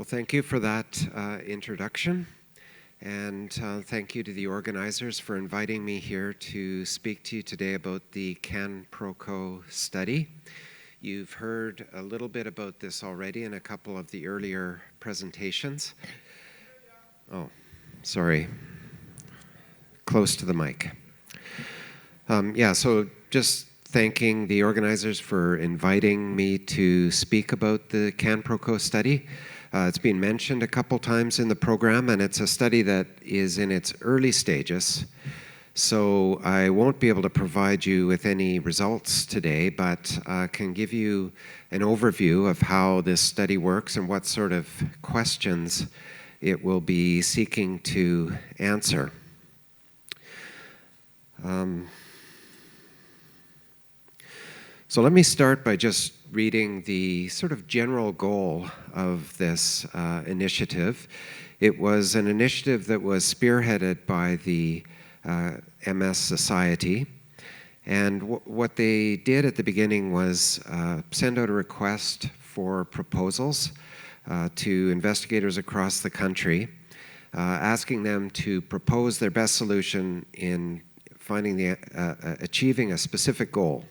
Well, thank you for that introduction, and thank you to the organizers for inviting me here to speak to you today about the CAN-PROCO study. You've heard a little bit about this already in a couple of the earlier presentations. Oh, sorry. Close to the mic. So just thanking the organizers for inviting me to speak about the CAN-PROCO study. It's been mentioned a couple times in the program, and it's a study that is in its early stages. So I won't be able to provide you with any results today, but can give you an overview of how this study works and what sort of questions it will be seeking to answer. So let me start by just reading the sort of general goal of this initiative. It was an initiative that was spearheaded by the MS Society, and what they did at the beginning was send out a request for proposals to investigators across the country, asking them to propose their best solution in finding achieving a specific goal.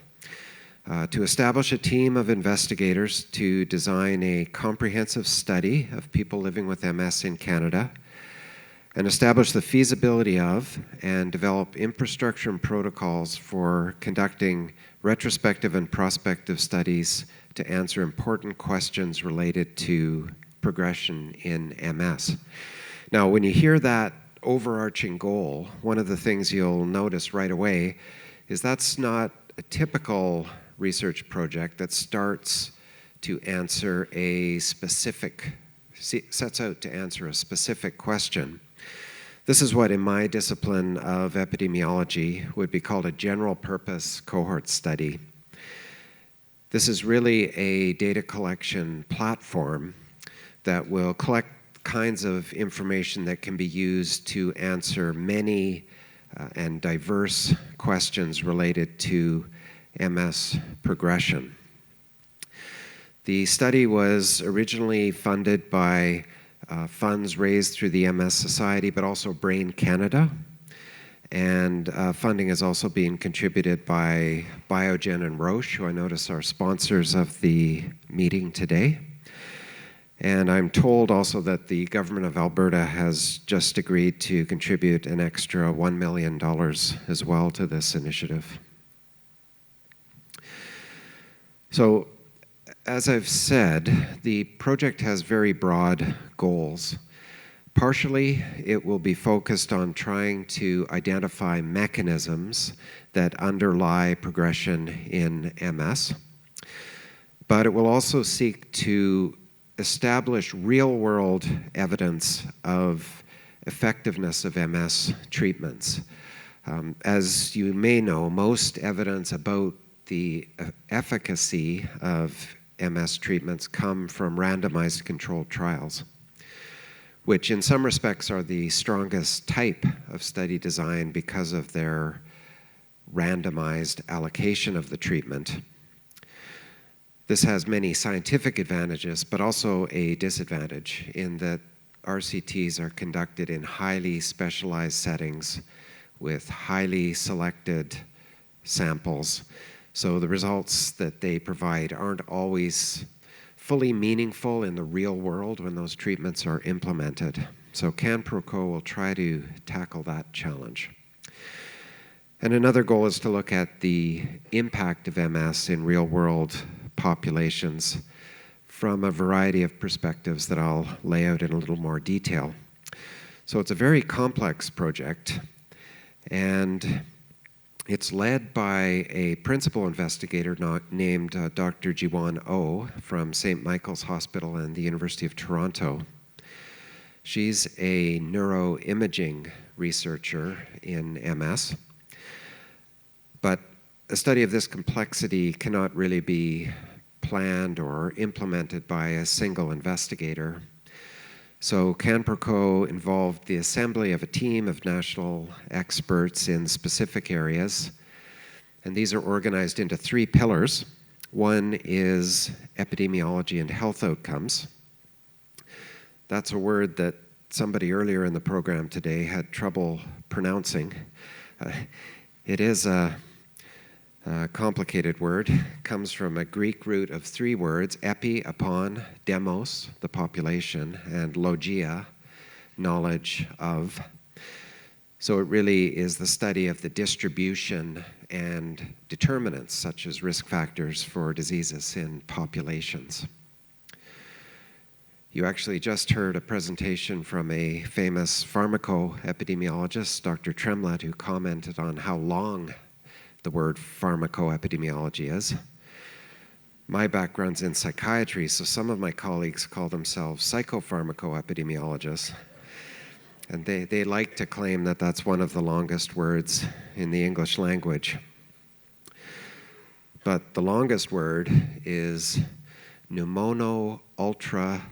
To establish a team of investigators to design a comprehensive study of people living with MS in Canada, and establish the feasibility of and develop infrastructure and protocols for conducting retrospective and prospective studies to answer important questions related to progression in MS. Now, when you hear that overarching goal, one of the things you'll notice right away is that's not a typical research project that starts to answer sets out to answer a specific question. This is what in my discipline of epidemiology would be called a general purpose cohort study. This is really a data collection platform that will collect kinds of information that can be used to answer many and diverse questions related to MS progression. The study was originally funded by funds raised through the MS Society, but also Brain Canada, and funding is also being contributed by Biogen and Roche, who I notice are sponsors of the meeting today. And I'm told also that the government of Alberta has just agreed to contribute an extra $1 million as well to this initiative. So, as I've said, the project has very broad goals. Partially, it will be focused on trying to identify mechanisms that underlie progression in MS, but it will also seek to establish real-world evidence of effectiveness of MS treatments. As you may know, most evidence about the efficacy of MS treatments come from randomized controlled trials, which in some respects are the strongest type of study design because of their randomized allocation of the treatment. This has many scientific advantages, but also a disadvantage in that RCTs are conducted in highly specialized settings with highly selected samples. So the results that they provide aren't always fully meaningful in the real world when those treatments are implemented. So CAN-PROCO will try to tackle that challenge. And another goal is to look at the impact of MS in real-world populations from a variety of perspectives that I'll lay out in a little more detail. So it's a very complex project, and it's led by a principal investigator named Dr. Jiwon Oh from St. Michael's Hospital and the University of Toronto. She's a neuroimaging researcher in MS, but a study of this complexity cannot really be planned or implemented by a single investigator. So CAN-PROCO involved the assembly of a team of national experts in specific areas, and these are organized into 3 pillars. One is epidemiology and health outcomes. That's a word that somebody earlier in the program today had trouble pronouncing. It is a complicated word. It comes from a Greek root of 3 words: epi, upon; demos, the population; and logia, knowledge of. So it really is the study of the distribution and determinants, such as risk factors for diseases in populations. You actually just heard a presentation from a famous pharmacoepidemiologist, Dr. Tremlett, who commented on how long the word pharmacoepidemiology is. My background's in psychiatry, so some of my colleagues call themselves psychopharmacoepidemiologists. And they like to claim that that's one of the longest words in the English language. But the longest word is pneumono ultra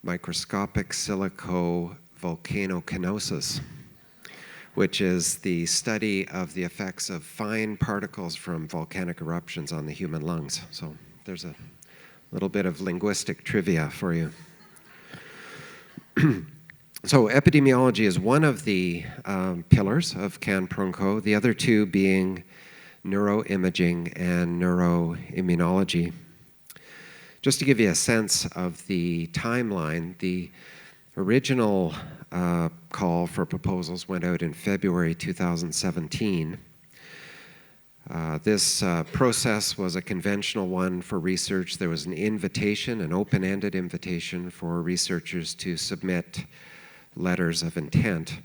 microscopic silico volcanokinosis, which is the study of the effects of fine particles from volcanic eruptions on the human lungs. So there's a little bit of linguistic trivia for you. So epidemiology is one of the pillars of CAN-PRONCO, the other 2 being neuroimaging and neuroimmunology. Just to give you a sense of the timeline, the original call for proposals went out in February 2017. This process was a conventional one for research. There was an invitation, an open-ended invitation for researchers to submit letters of intent.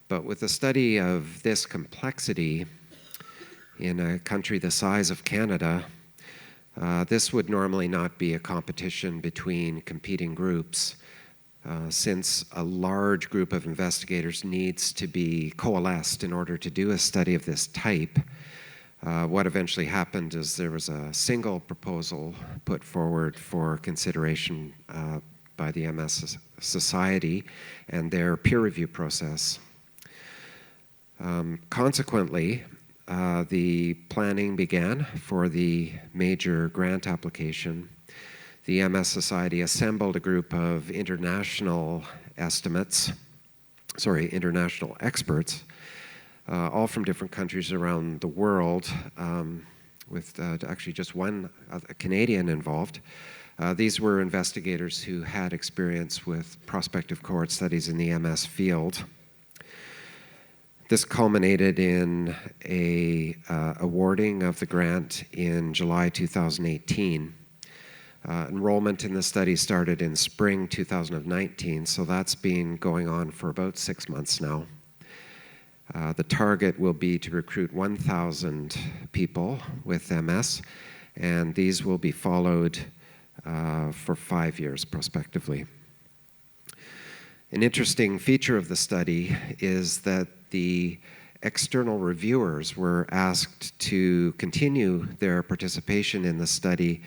But with a study of this complexity in a country the size of Canada, this would normally not be a competition between competing groups, since a large group of investigators needs to be coalesced in order to do a study of this type. What eventually happened is there was a single proposal put forward for consideration by the MS Society and their peer review process. Consequently, the planning began for the major grant application. The MS Society assembled a group of international experts, all from different countries around the world, with actually just one Canadian involved. These were investigators who had experience with prospective cohort studies in the MS field. This culminated in a awarding of the grant in July 2018. Enrollment in the study started in spring 2019, so that's been going on for about 6 months now. The target will be to recruit 1,000 people with MS, and these will be followed for 5 years prospectively. An interesting feature of the study is that the external reviewers were asked to continue their participation in the study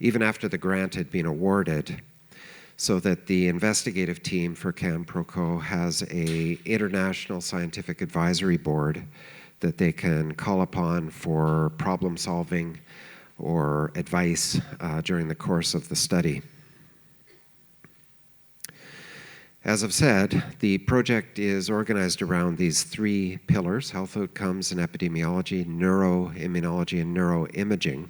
even after the grant had been awarded, so that the investigative team for CAN-PROCO has an international scientific advisory board that they can call upon for problem solving or advice during the course of the study. As I've said, the project is organized around these 3 pillars: health outcomes and epidemiology, neuroimmunology, and neuroimaging,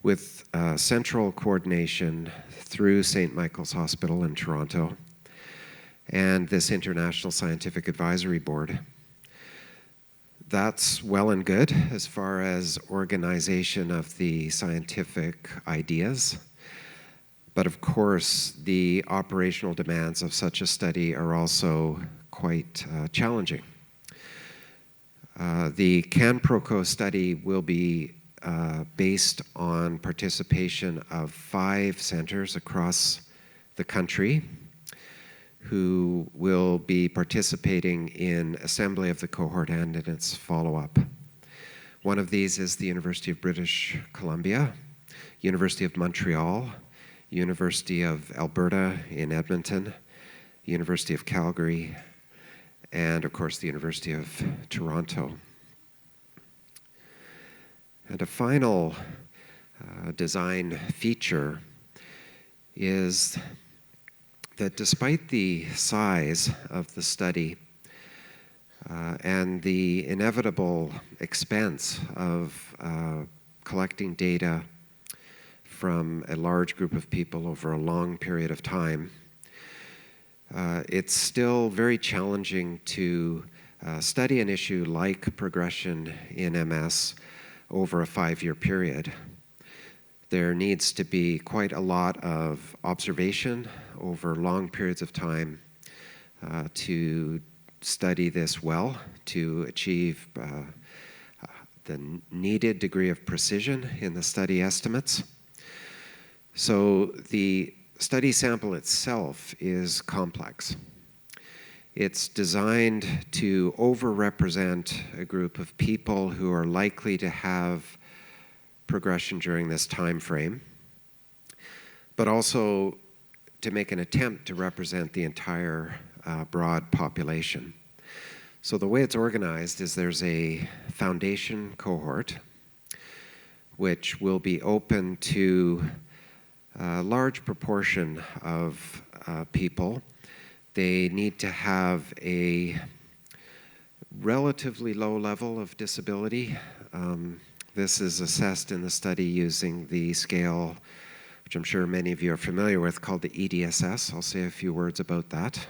with central coordination through St. Michael's Hospital in Toronto and this International Scientific Advisory Board. That's well and good as far as organization of the scientific ideas. But of course, the operational demands of such a study are also quite challenging. The CAN-PROCO study will be based on participation of 5 centers across the country who will be participating in assembly of the cohort and in its follow-up. One of these is the University of British Columbia, University of Montreal, University of Alberta in Edmonton, University of Calgary, and of course the University of Toronto. And a final design feature is that despite the size of the study and the inevitable expense of collecting data from a large group of people over a long period of time, it's still very challenging to study an issue like progression in MS over a 5-year period. There needs to be quite a lot of observation over long periods of time to study this well, to achieve the needed degree of precision in the study estimates. So the study sample itself is complex. It's designed to overrepresent a group of people who are likely to have progression during this time frame, but also to make an attempt to represent the entire broad population. So the way it's organized is there's a foundation cohort which will be open to a large proportion of people. They need to have a relatively low level of disability. This is assessed in the study using the scale, which I'm sure many of you are familiar with, called the EDSS. I'll say a few words about that.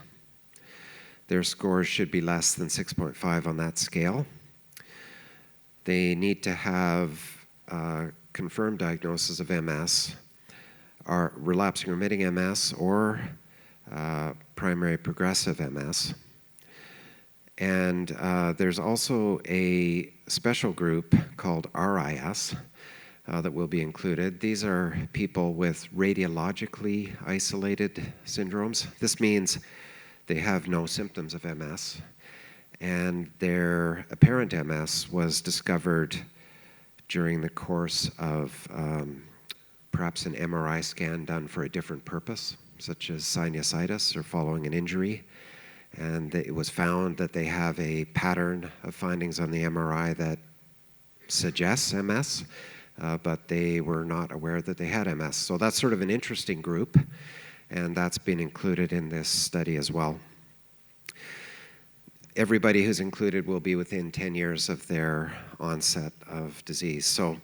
Their scores should be less than 6.5 on that scale. They need to have confirmed diagnosis of MS, or relapsing remitting MS, or primary progressive MS. And there's also a special group called RIS that will be included. These are people with radiologically isolated syndromes. This means they have no symptoms of MS, and their apparent MS was discovered during the course of perhaps an MRI scan done for a different purpose, such as sinusitis or following an injury. And it was found that they have a pattern of findings on the MRI that suggests MS, but they were not aware that they had MS. So that's sort of an interesting group, and that's been included in this study as well. Everybody who's included will be within 10 years of their onset of disease. So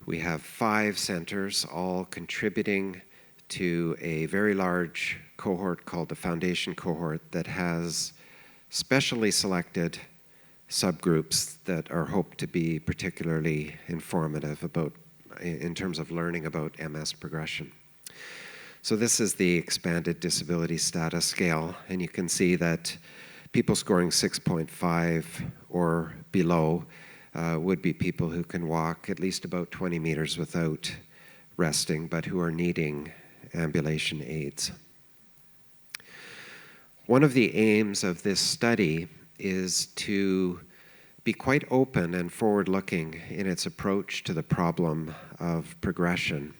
we have 5 centers all contributing to a very large cohort called the foundation cohort that has specially selected subgroups that are hoped to be particularly informative about, in terms of learning about MS progression. So this is the expanded disability status scale, and you can see that people scoring 6.5 or below would be people who can walk at least about 20 meters without resting, but who are needing ambulation aids. One of the aims of this study is to be quite open and forward-looking in its approach to the problem of progression.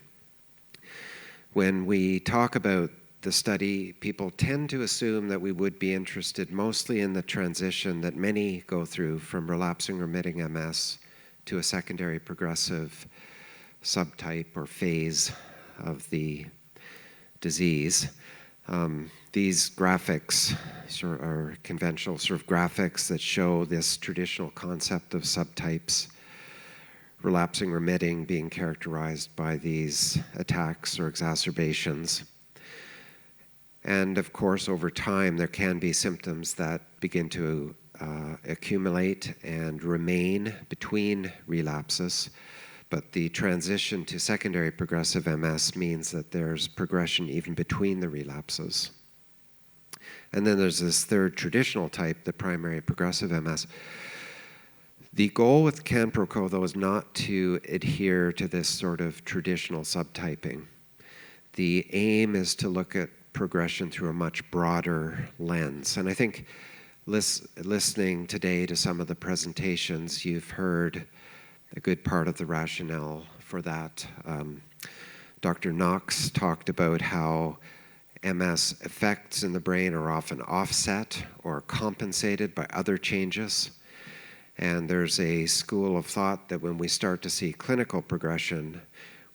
When we talk about the study, people tend to assume that we would be interested mostly in the transition that many go through from relapsing remitting MS to a secondary progressive subtype or phase of the disease. These graphics are conventional sort of graphics that show this traditional concept of subtypes, relapsing remitting being characterized by these attacks or exacerbations. And of course, over time, there can be symptoms that begin to accumulate and remain between relapses. But the transition to secondary progressive MS means that there's progression even between the relapses. And then there's this third traditional type, the primary progressive MS. The goal with CanProCo, though, is not to adhere to this sort of traditional subtyping. The aim is to look at progression through a much broader lens. And I think listening today to some of the presentations, you've heard a good part of the rationale for that. Dr. Knox talked about how MS effects in the brain are often offset or compensated by other changes. And there's a school of thought that when we start to see clinical progression,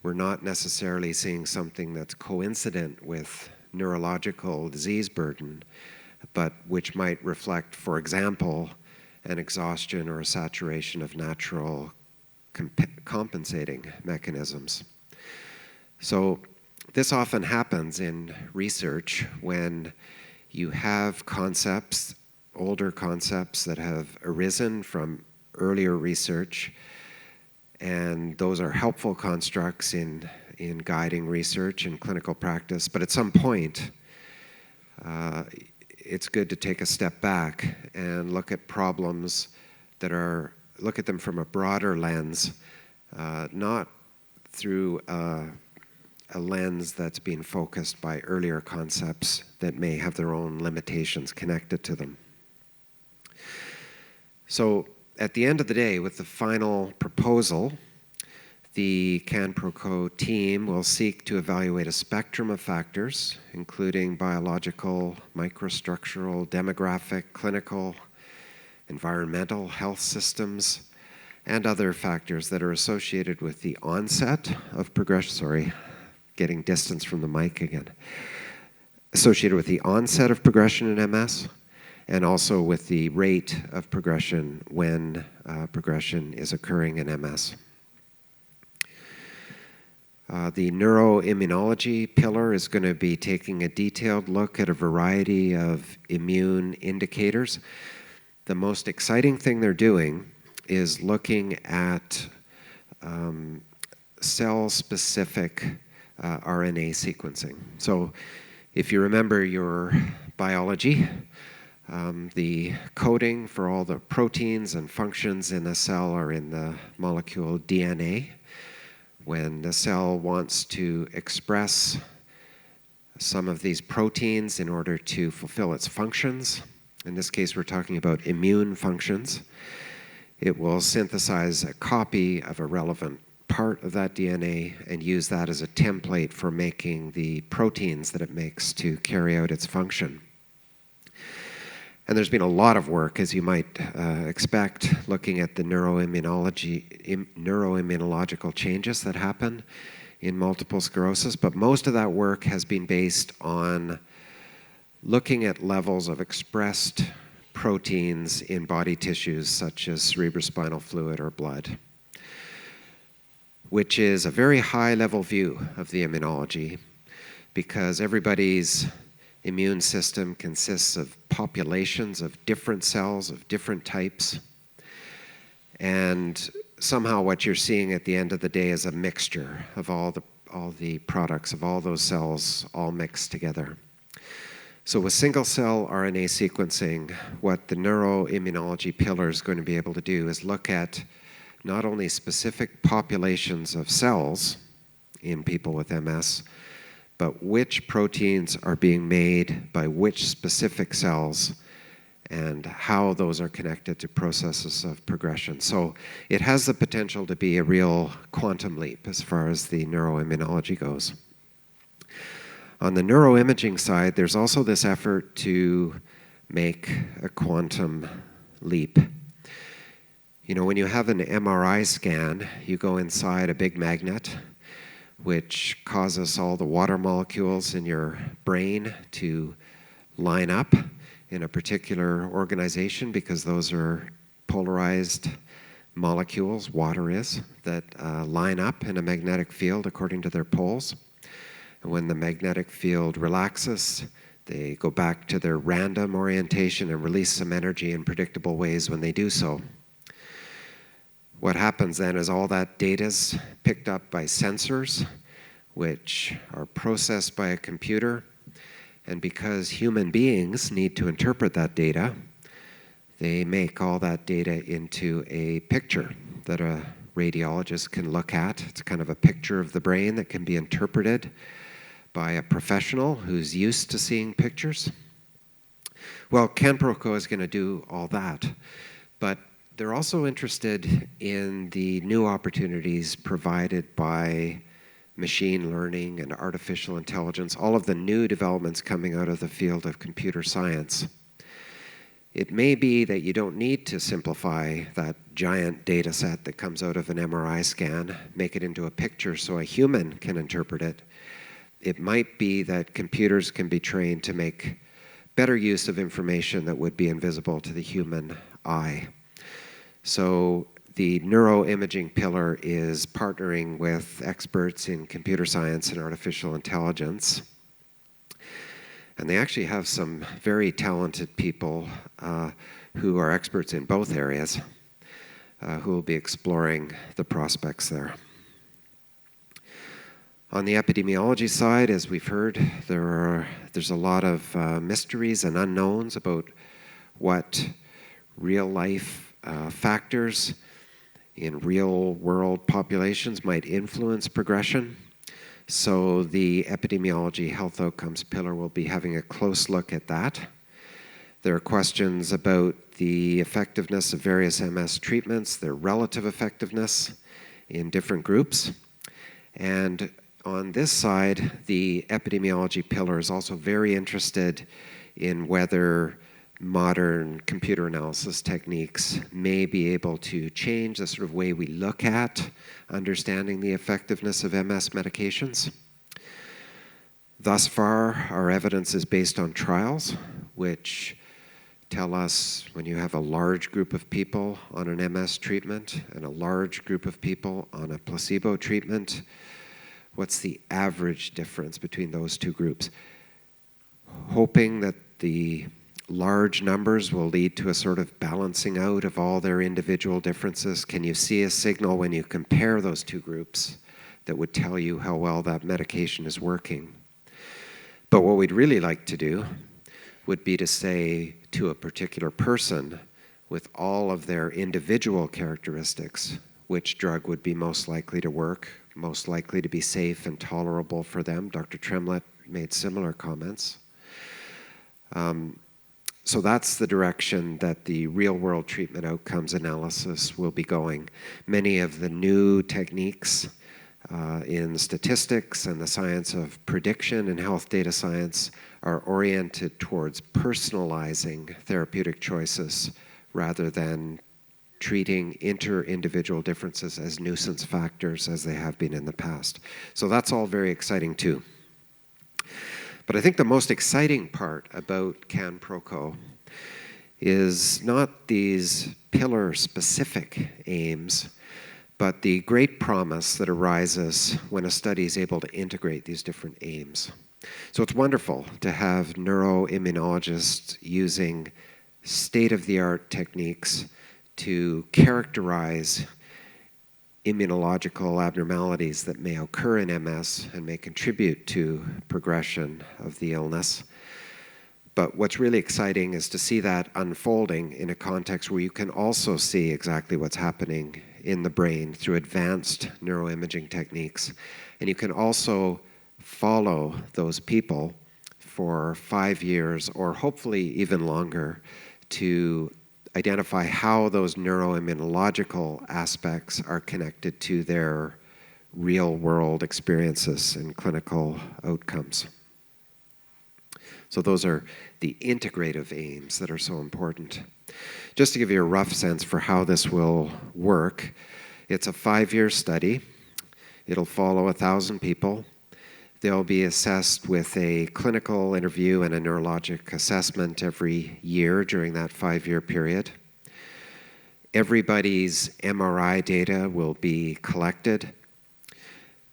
we're not necessarily seeing something that's coincident with neurological disease burden, but which might reflect, for example, an exhaustion or a saturation of natural compensating mechanisms. So this often happens in research when you have concepts, older concepts that have arisen from earlier research, and those are helpful constructs in guiding research and clinical practice. But at some point, it's good to take a step back and look at problems look at them from a broader lens, not through a lens that's being focused by earlier concepts that may have their own limitations connected to them. So at the end of the day, with the final proposal, the CanProCo team will seek to evaluate a spectrum of factors, including biological, microstructural, demographic, clinical, environmental, health systems, and other factors that are associated with the onset of progression, getting distance from the mic again, associated with the onset of progression in MS, and also with the rate of progression when progression is occurring in MS. The Neuro Immunology pillar is going to be taking a detailed look at a variety of immune indicators. The most exciting thing they're doing is looking at cell-specific RNA sequencing. So if you remember your biology, the coding for all the proteins and functions in a cell are in the molecule DNA. When the cell wants to express some of these proteins in order to fulfill its functions, in this case we're talking about immune functions, it will synthesize a copy of a relevant part of that DNA and use that as a template for making the proteins that it makes to carry out its function. And there's been a lot of work, as you might expect, looking at the neuroimmunological changes that happen in multiple sclerosis, but most of that work has been based on looking at levels of expressed proteins in body tissues such as cerebrospinal fluid or blood, which is a very high-level view of the immunology because everybody's immune system consists of populations of different cells of different types, and somehow what you're seeing at the end of the day is a mixture of all the products of all those cells all mixed together. So with single-cell RNA sequencing, what the neuroimmunology pillar is going to be able to do is look at not only specific populations of cells in people with MS, but which proteins are being made by which specific cells and how those are connected to processes of progression. So it has the potential to be a real quantum leap as far as the neuroimmunology goes. On the neuroimaging side, there's also this effort to make a quantum leap. You know, when you have an MRI scan, you go inside a big magnet, which causes all the water molecules in your brain to line up in a particular organization because those are polarized molecules, water is, that line up in a magnetic field according to their poles. And when the magnetic field relaxes, they go back to their random orientation and release some energy in predictable ways when they do so. What happens then is all that data is picked up by sensors, which are processed by a computer. And because human beings need to interpret that data, they make all that data into a picture that a radiologist can look at. It's kind of a picture of the brain that can be interpreted by a professional who's used to seeing pictures. Well, CanProCo is going to do all that, but they're also interested in the new opportunities provided by machine learning and artificial intelligence, all of the new developments coming out of the field of computer science. It may be that you don't need to simplify that giant data set that comes out of an MRI scan, make it into a picture so a human can interpret it. it might be that computers can be trained to make better use of information that would be invisible to the human eye. So the neuroimaging pillar is partnering with experts in computer science and artificial intelligence. And they actually have some very talented people who are experts in both areas who will be exploring the prospects there. On the epidemiology side, as we've heard, there's a lot of mysteries and unknowns about what real-life factors in real-world populations might influence progression. So the epidemiology health outcomes pillar will be having a close look at that. There are questions about the effectiveness of various MS treatments, their relative effectiveness in different groups. And on this side, the epidemiology pillar is also very interested in whether modern computer analysis techniques may be able to change the sort of way we look at understanding the effectiveness of MS medications. Thus far, our evidence is based on trials, which tell us when you have a large group of people on an MS treatment and a large group of people on a placebo treatment, what's the average difference between those two groups? Hoping that the large numbers will lead to a sort of balancing out of all their individual differences. Can you see a signal when you compare those two groups that would tell you how well that medication is working? But what we'd really like to do would be to say to a particular person with all of their individual characteristics, which drug would be most likely to work, most likely to be safe and tolerable for them. Dr. Tremlett made similar comments. So that's the direction that the real-world treatment outcomes analysis will be going. Many of the new techniques in statistics and the science of prediction in health data science are oriented towards personalizing therapeutic choices rather than treating inter-individual differences as nuisance factors as they have been in the past. So that's all very exciting too. But I think the most exciting part about CAN-PROCO is not these pillar-specific aims, but the great promise that arises when a study is able to integrate these different aims. So it's wonderful to have neuroimmunologists using state-of-the-art techniques to characterize immunological abnormalities that may occur in MS and may contribute to progression of the illness. But what's really exciting is to see that unfolding in a context where you can also see exactly what's happening in the brain through advanced neuroimaging techniques. And you can also follow those people for 5 years or hopefully even longer to identify how those neuroimmunological aspects are connected to their real-world experiences and clinical outcomes. So those are the integrative aims that are so important. Just to give you a rough sense for how this will work, it's a 5-year study. It'll follow 1,000 people. They'll be assessed with a clinical interview and a neurologic assessment every year during that 5-year period. Everybody's MRI data will be collected.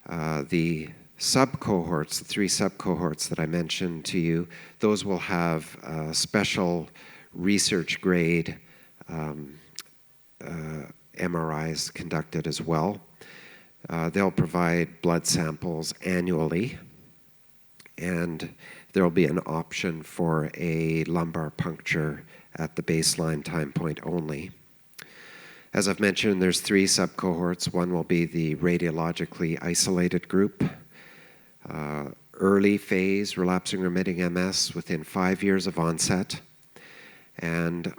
The sub-cohorts, the 3 sub-cohorts that I mentioned to you, those will have special research grade MRIs conducted as well. They'll provide blood samples annually, and there will be an option for a lumbar puncture at the baseline time point only. As I've mentioned, there's 3 sub-cohorts. One will be the radiologically isolated group, early phase relapsing remitting MS within 5 years of onset, and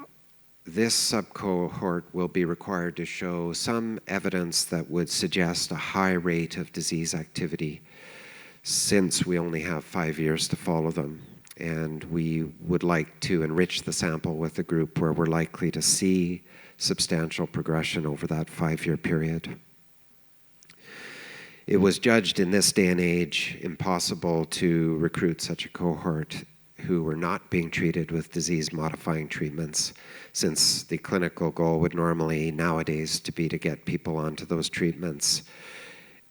this sub-cohort will be required to show some evidence that would suggest a high rate of disease activity since we only have 5 years to follow them. And we would like to enrich the sample with a group where we're likely to see substantial progression over that 5-year period. it was judged in this day and age impossible to recruit such a cohort who were not being treated with disease-modifying treatments, since the clinical goal would normally nowadays to be to get people onto those treatments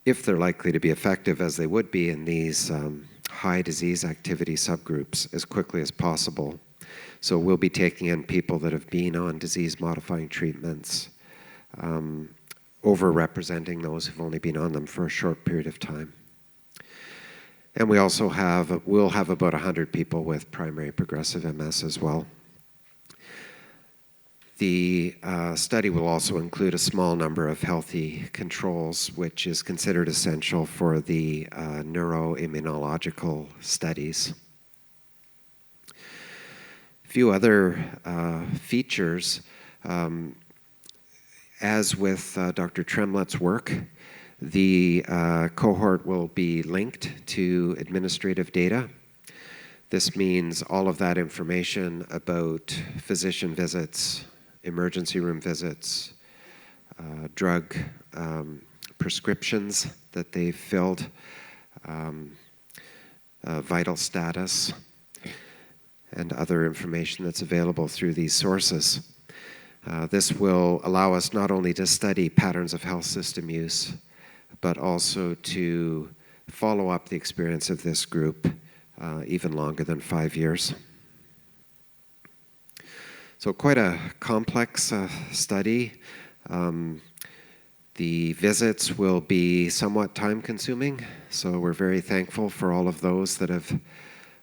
if they're likely to be effective, as they would be in these high disease activity subgroups, as quickly as possible. So we'll be taking in people that have been on disease-modifying treatments, overrepresenting those who've only been on them for a short period of time. And we'll have about 100 people with primary progressive MS as well. The study will also include a small number of healthy controls, which is considered essential for the neuro immunological studies. A few other features, as with Dr. Tremlett's work, the cohort will be linked to administrative data. This means all of that information about physician visits, emergency room visits, drug prescriptions that they've filled, vital status, and other information that's available through these sources. This will allow us not only to study patterns of health system use, but also to follow up the experience of this group even longer than 5 years. So quite a complex study. The visits will be somewhat time-consuming, so we're very thankful for all of those that have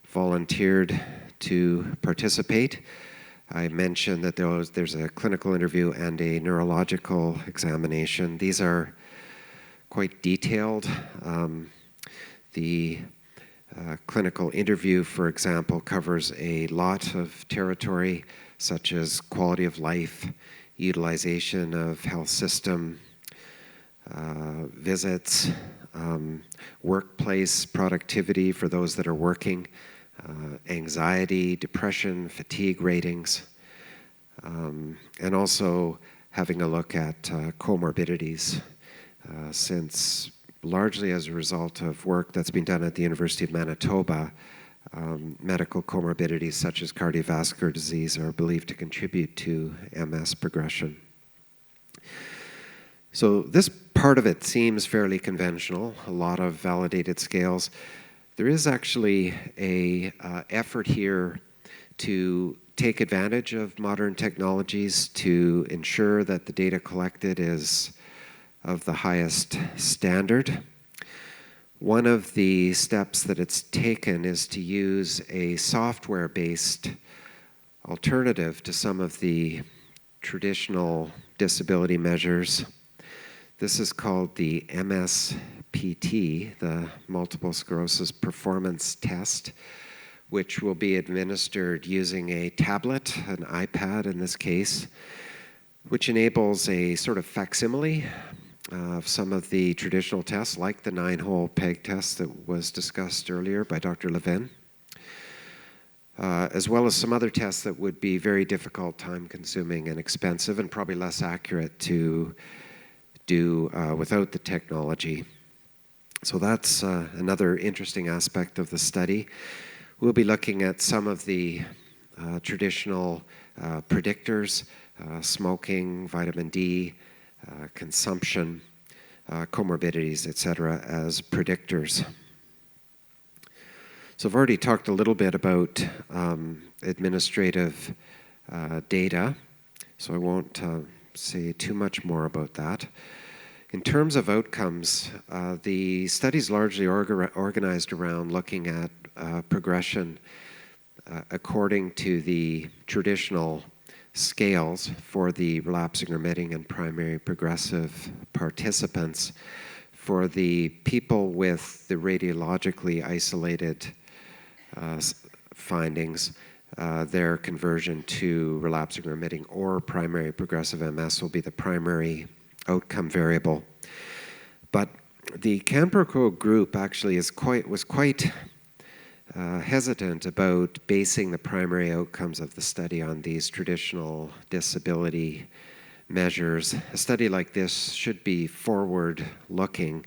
volunteered to participate. I mentioned that there's a clinical interview and a neurological examination. These are quite detailed. The clinical interview, for example, covers a lot of territory, such as quality of life, utilization of health system, visits, workplace productivity for those that are working, anxiety, depression, fatigue ratings, and also having a look at comorbidities, since largely as a result of work that's been done at the University of Manitoba, medical comorbidities such as cardiovascular disease are believed to contribute to MS progression. So this part of it seems fairly conventional, a lot of validated scales. There is actually a effort here to take advantage of modern technologies to ensure that the data collected is of the highest standard. One of the steps that it's taken is to use a software-based alternative to some of the traditional disability measures. This is called the MSPT, the Multiple Sclerosis Performance Test, which will be administered using a tablet, an iPad in this case, which enables a sort of facsimile of some of the traditional tests, like the 9-hole peg test that was discussed earlier by Dr. Levin, as well as some other tests that would be very difficult, time-consuming, and expensive, and probably less accurate to do without the technology. So that's another interesting aspect of the study. We'll be looking at some of the traditional predictors, smoking, vitamin D, consumption, comorbidities, etc., as predictors. So I've already talked a little bit about administrative data, so I won't say too much more about that. In terms of outcomes, the study's largely organized around looking at progression according to the traditional scales for the relapsing remitting and primary progressive participants. For the people with the radiologically isolated findings, their conversion to relapsing remitting or primary progressive MS will be the primary outcome variable. But the Canprocode group actually was quite hesitant about basing the primary outcomes of the study on these traditional disability measures. A study like this should be forward-looking.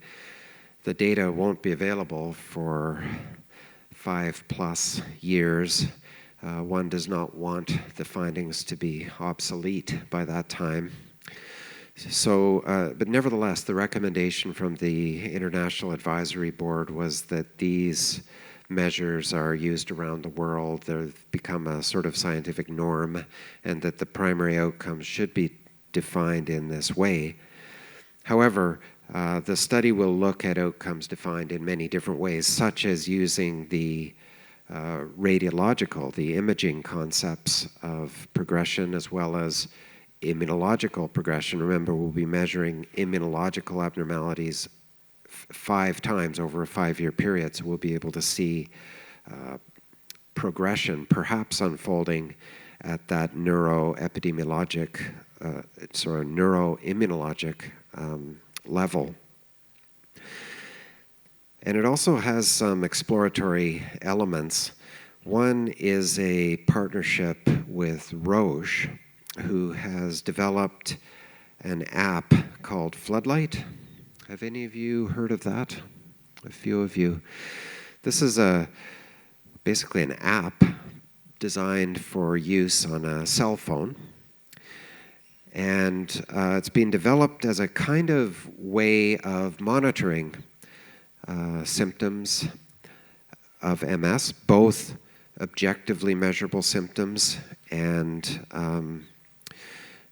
the data won't be available for 5+ years. One does not want the findings to be obsolete by that time. So, but nevertheless, the recommendation from the International Advisory Board was that these measures are used around the world. They've become a sort of scientific norm, and that the primary outcomes should be defined in this way. However, the study will look at outcomes defined in many different ways, such as using the radiological, the imaging concepts of progression, as well as immunological progression. Remember, we'll be measuring immunological abnormalities 5 times over a 5-year period, so we'll be able to see progression perhaps unfolding at that neuro immunologic level. And it also has some exploratory elements. One is a partnership with Roche, who has developed an app called Floodlight. Have any of you heard of that? A few of you. This is basically an app designed for use on a cell phone. And it's being developed as a kind of way of monitoring symptoms of MS, both objectively measurable symptoms and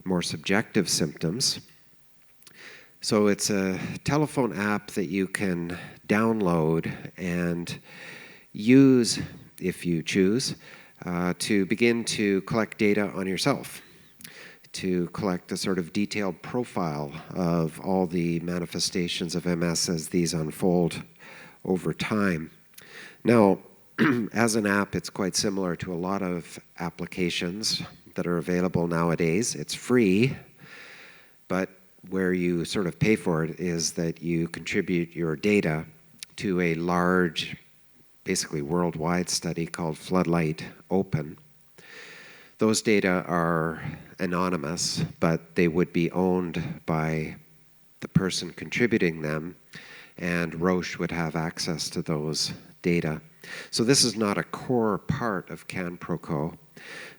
more subjective symptoms. So it's a telephone app that you can download and use, if you choose, to begin to collect data on yourself, to collect a sort of detailed profile of all the manifestations of MS as these unfold over time. Now, as an app, it's quite similar to a lot of applications that are available nowadays. It's free, but where you sort of pay for it is that you contribute your data to a large, basically worldwide study called Floodlight Open. Those data are anonymous, but they would be owned by the person contributing them, and Roche would have access to those data. So this is not a core part of CanProCo,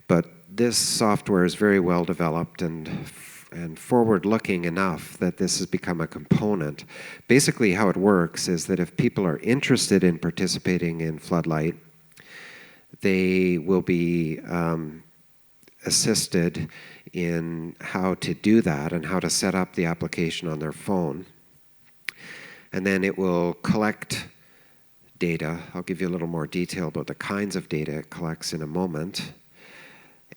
but this software is very well developed and forward-looking enough that this has become a component. Basically, how it works is that if people are interested in participating in Floodlight, they will be assisted in how to do that and how to set up the application on their phone. And then it will collect data. I'll give you a little more detail about the kinds of data it collects in a moment.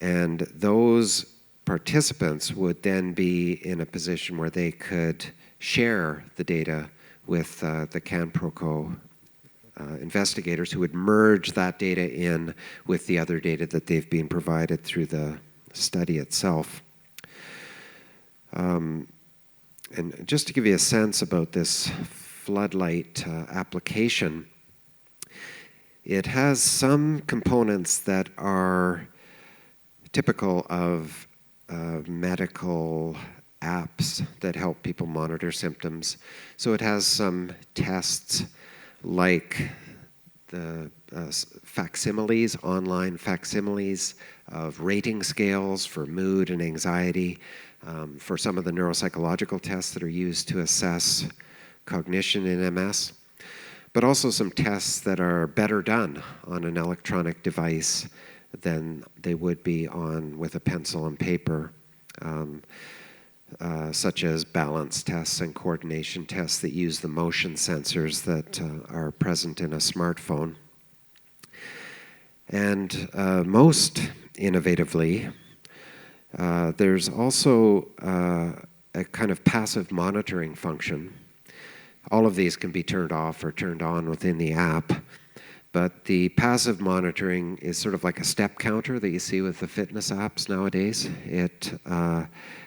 And those participants would then be in a position where they could share the data with the CanProCo investigators, who would merge that data in with the other data that they've been provided through the study itself. And just to give you a sense about this Floodlight application, it has some components that are typical of medical apps that help people monitor symptoms. So it has some tests like the facsimiles, online facsimiles of rating scales for mood and anxiety, for some of the neuropsychological tests that are used to assess cognition in MS, but also some tests that are better done on an electronic device than they would be on with a pencil and paper, such as balance tests and coordination tests that use the motion sensors that are present in a smartphone. And most innovatively, there's also a kind of passive monitoring function. All of these can be turned off or turned on within the app, but the passive monitoring is sort of like a step counter that you see with the fitness apps nowadays. It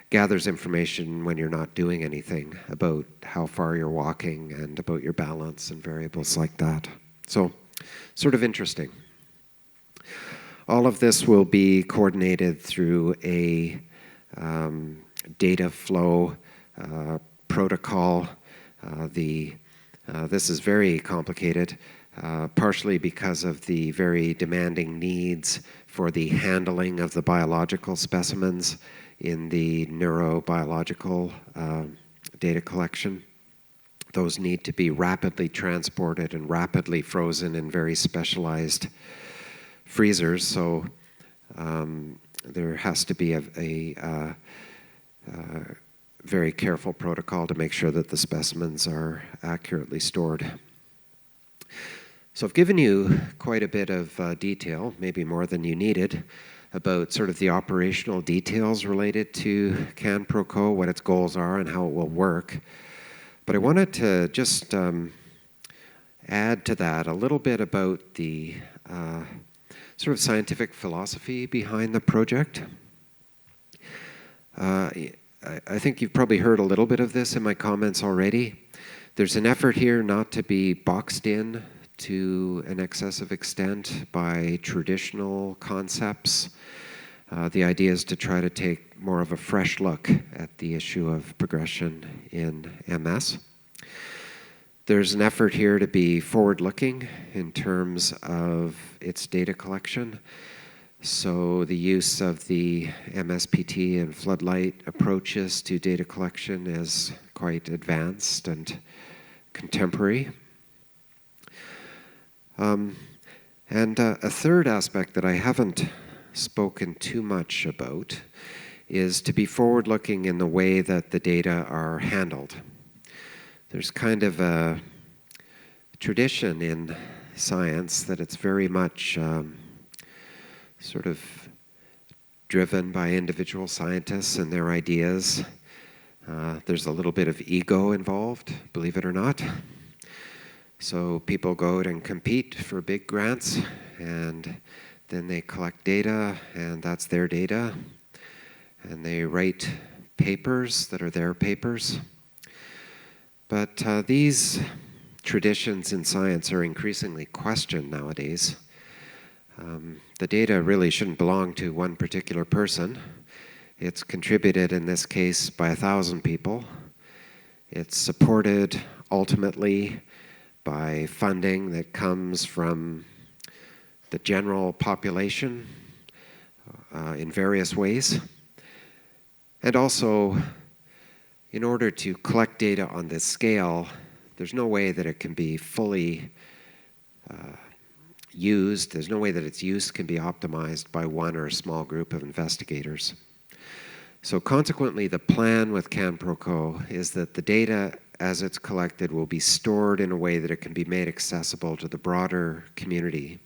gathers information when you're not doing anything about how far you're walking and about your balance and variables like that. So, sort of interesting. All of this will be coordinated through a data flow protocol. The This is very complicated, partially because of the very demanding needs for the handling of the biological specimens in the neurobiological data collection. Those need to be rapidly transported and rapidly frozen in very specialized freezers, so there has to be a very careful protocol to make sure that the specimens are accurately stored. So I've given you quite a bit of detail, maybe more than you needed, about sort of the operational details related to CanProCo, what its goals are and how it will work. But I wanted to just add to that a little bit about the sort of scientific philosophy behind the project. I think you've probably heard a little bit of this in my comments already. There's an effort here not to be boxed in to an excessive extent by traditional concepts. The idea is to try to take more of a fresh look at the issue of progression in MS. There's an effort here to be forward-looking in terms of its data collection. So the use of the MSPT and floodlight approaches to data collection is quite advanced and contemporary. And a third aspect that I haven't spoken too much about is to be forward-looking in the way that the data are handled. There's kind of a tradition in science that it's very much sort of driven by individual scientists and their ideas. There's a little bit of ego involved, believe it or not. So people go out and compete for big grants, and then they collect data, and that's their data. And they write papers that are their papers. But these traditions in science are increasingly questioned nowadays. The data really shouldn't belong to one particular person. It's contributed in this case by 1,000 people. It's supported ultimately by funding that comes from the general population in various ways. And also, in order to collect data on this scale, there's no way that it can be fully used. There's no way that its use can be optimized by one or a small group of investigators. So consequently, the plan with CanProCo is that the data as it's collected will be stored in a way that it can be made accessible to the broader community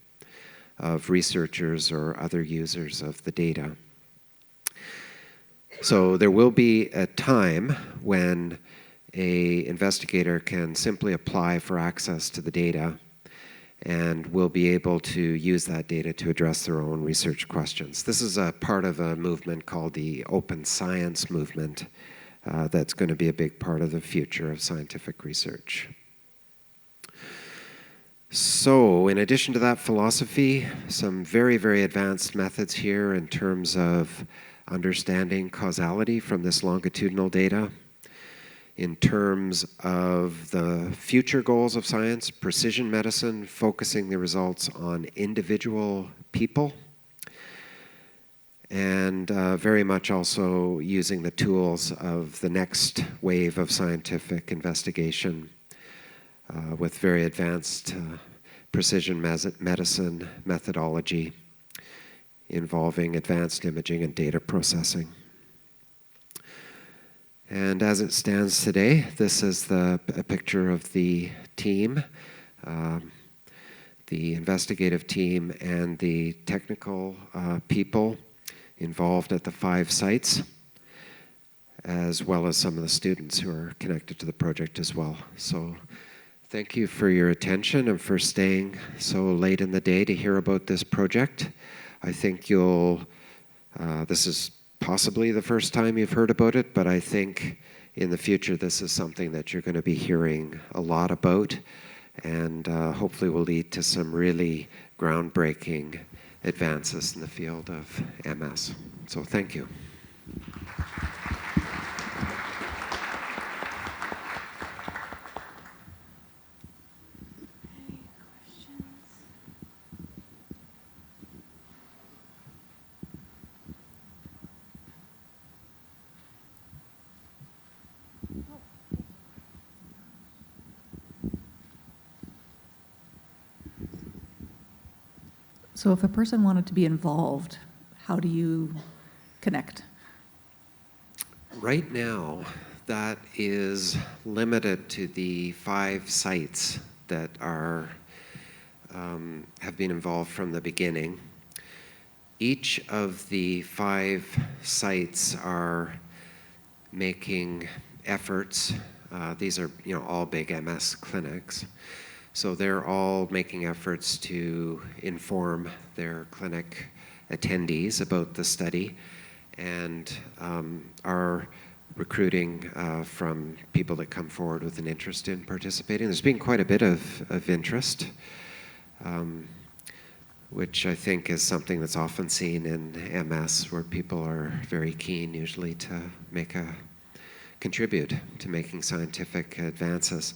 of researchers or other users of the data. So there will be a time when an investigator can simply apply for access to the data and will be able to use that data to address their own research questions. This is a part of a movement called the Open Science Movement that's going to be a big part of the future of scientific research. So, in addition to that philosophy, some very, very advanced methods here in terms of understanding causality from this longitudinal data. In terms of the future goals of science, precision medicine, focusing the results on individual people, and very much also using the tools of the next wave of scientific investigation with very advanced precision medicine methodology involving advanced imaging and data processing. And as it stands today, this is a picture of the team, the investigative team and the technical people involved at the 5 sites, as well as some of the students who are connected to the project as well. So thank you for your attention and for staying so late in the day to hear about this project. I think this is possibly the first time you've heard about it, but I think in the future this is something that you're going to be hearing a lot about, and hopefully will lead to some really groundbreaking advances in the field of MS. So thank you. So if a person wanted to be involved, how do you connect? Right now, that is limited to the 5 sites that are have been involved from the beginning. Each of the 5 sites are making efforts. These are, all big MS clinics. So they're all making efforts to inform their clinic attendees about the study and are recruiting from people that come forward with an interest in participating. There's been quite a bit of interest, which I think is something that's often seen in MS, where people are very keen usually to contribute to making scientific advances.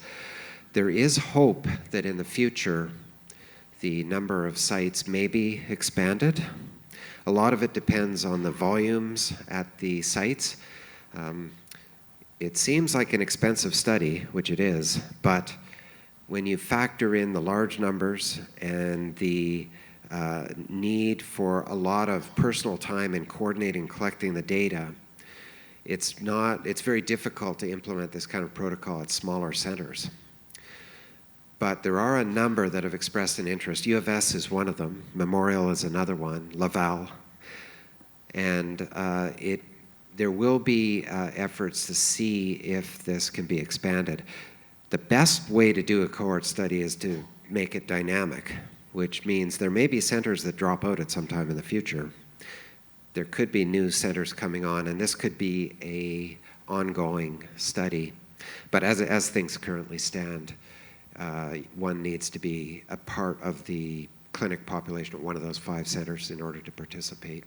There is hope that in the future the number of sites may be expanded. A lot of it depends on the volumes at the sites. It seems like an expensive study, which it is, but when you factor in the large numbers and the need for a lot of personal time in coordinating, collecting the data, it's very difficult to implement this kind of protocol at smaller centers. But there are a number that have expressed an interest. U of S is one of them. Memorial is another one. Laval. And there will be efforts to see if this can be expanded. The best way to do a cohort study is to make it dynamic, which means there may be centers that drop out at some time in the future. There could be new centers coming on, and this could be an ongoing study. But as things currently stand, one needs to be a part of the clinic population at one of those 5 centers in order to participate.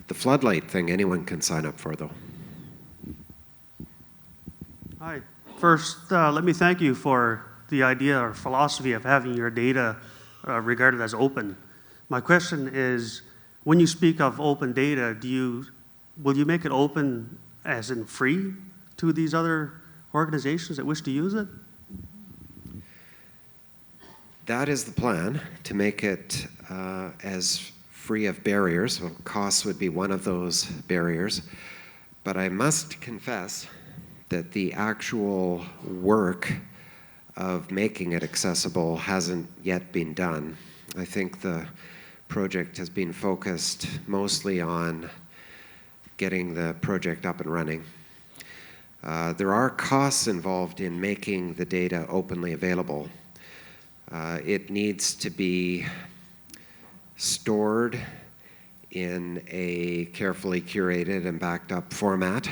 The floodlight thing, anyone can sign up for, though. Hi. First, let me thank you for the idea or philosophy of having your data regarded as open. My question is, when you speak of open data, will you make it open as in free to these other organizations that wish to use it? That is the plan, to make it as free of barriers. Well, costs would be one of those barriers. But I must confess that the actual work of making it accessible hasn't yet been done. I think the project has been focused mostly on getting the project up and running. There are costs involved in making the data openly available. It needs to be stored in a carefully curated and backed up format.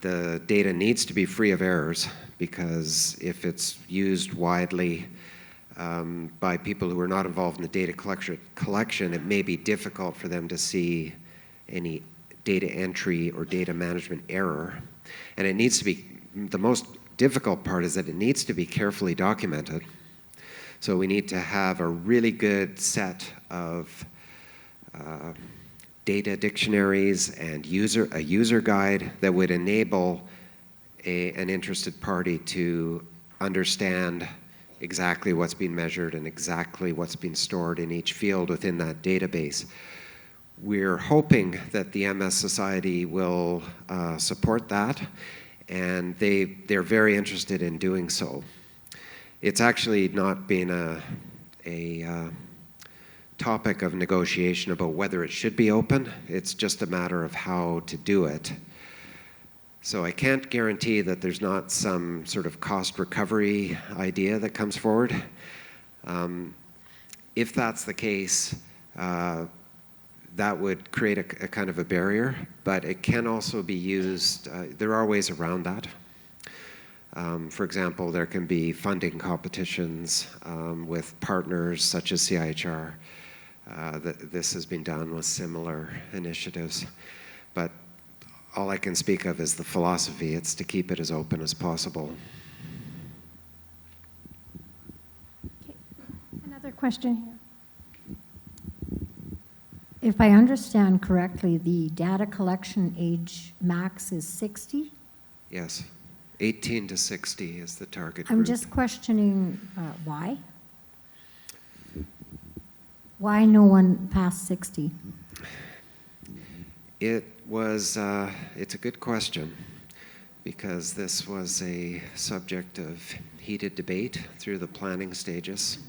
The data needs to be free of errors, because if it's used widely by people who are not involved in the data collection, it may be difficult for them to see any data entry or data management error. And it needs to be, the most difficult part is that it needs to be carefully documented. So we need to have a really good set of data dictionaries and a user guide that would enable an interested party to understand exactly what's being measured and exactly what's being stored in each field within that database. We're hoping that the MS Society will support that, and they're very interested in doing so. It's actually not been a topic of negotiation about whether it should be open. It's just a matter of how to do it. So I can't guarantee that there's not some sort of cost recovery idea that comes forward. If that's the case, that would create a kind of a barrier, but it can also be used, there are ways around that. For example, there can be funding competitions with partners such as CIHR. This has been done with similar initiatives. But all I can speak of is the philosophy. It's to keep it as open as possible. Okay. Another question here. If I understand correctly, the data collection age max is 60? Yes. 18 to 60 is the target I'm group. just questioning why? Why no one past 60? It was, it's a good question, because this was a subject of heated debate through the planning stages.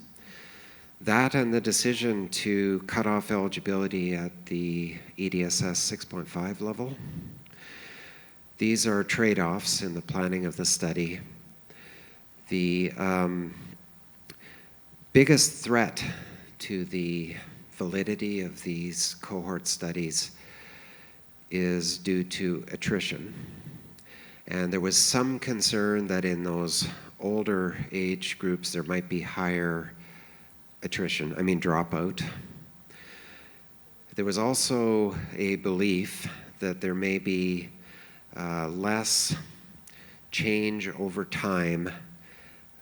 That and the decision to cut off eligibility at the EDSS 6.5 level. These are trade-offs in the planning of the study. The biggest threat to the validity of these cohort studies is due to attrition. And there was some concern that in those older age groups there might be higher attrition, dropout. There was also a belief that there may be less change over time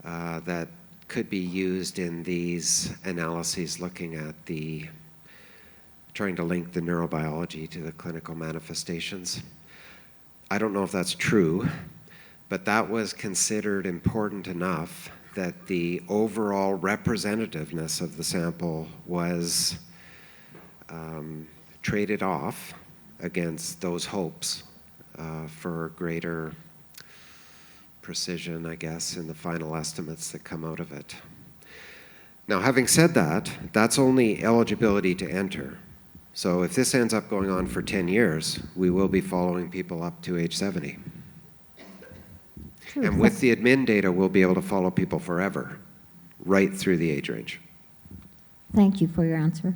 that could be used in these analyses looking at trying to link the neurobiology to the clinical manifestations. I don't know if that's true, but that was considered important enough that the overall representativeness of the sample was traded off against those hopes for greater precision, I guess, in the final estimates that come out of it. Now, having said that, that's only eligibility to enter. So if this ends up going on for 10 years, we will be following people up to age 70. True. And with the admin data, we'll be able to follow people forever, right through the age range. Thank you for your answer.